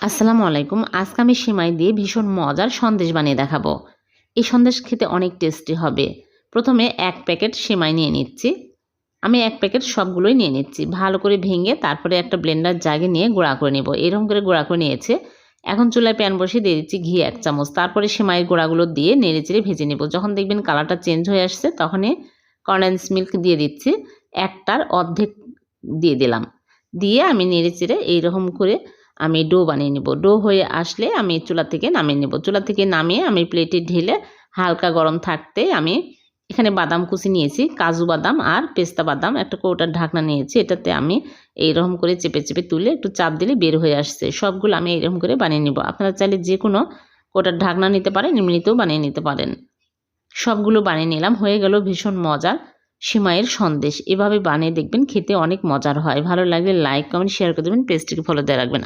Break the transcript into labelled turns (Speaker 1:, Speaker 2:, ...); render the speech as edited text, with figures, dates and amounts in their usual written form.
Speaker 1: আসসালামু আলাইকুম। আজকে আমি সিমাই দিয়ে ভীষণ মজার সন্দেশ বানিয়ে দেখাবো। এই সন্দেশ খেতে অনেক টেস্টি হবে। প্রথমে ১ প্যাকেট সিমাই নিয়ে নিচ্ছি। আমি ১ প্যাকেট সবগুলোই নিয়ে নিচ্ছি। ভালো করে ভেঙে তারপরে একটা ব্লেন্ডার জাগে নিয়ে গুঁড়া করে নেব। এরকম করে গুঁড়া করে নিয়েছে। এখন চুলায় প্যান বসিয়ে দিয়ে দিচ্ছি ঘি ১ চামচ। তারপরে সিমাইয়ের গুঁড়াগুলো দিয়ে নেড়েচেড়ে ভেজে নেব। যখন দেখবেন কালারটা চেঞ্জ হয়ে আসছে তখনই কনডেন্স মিল্ক দিয়ে দিচ্ছি। ১টার অর্ধেক দিয়ে দিলাম। দিয়ে আমি নেড়েচেড়ে এইরকম করে আমি ডো বানিয়ে নেব। ডো হয়ে আসলে আমি চুলা থেকে নামিয়ে নেব। চুলা থেকে নামিয়ে আমি প্লেটে ঢেলে হালকা গরম থাকতে আমি এখানে বাদাম কুচি নিয়েছি, কাজু বাদাম আর পেস্তা বাদাম, একটা কৌটার ঢাকনা নিয়েছি। এটাতে আমি এইরকম করে চেপে চেপে তুলে একটু চাপ দিলে বের হয়ে আসছে। সবগুলো আমি এইরকম করে বানিয়ে নেব। আপনারা চাইলে যে কোনো কৌটার ঢাকনা নিতে পারেন, এমনিতেও বানিয়ে নিতে পারেন। সবগুলো বানিয়ে নিলাম। হয়ে গেল ভীষণ মজার সিমাইয়ের সন্দেশ। এভাবে বানিয়ে দেখবেন, খেতে অনেক মজার হয়। ভালো লাগলে লাইক, কমেন্ট, শেয়ার করে দেবেন। পেজটিকে ফলো দিয়ে রাখবেন।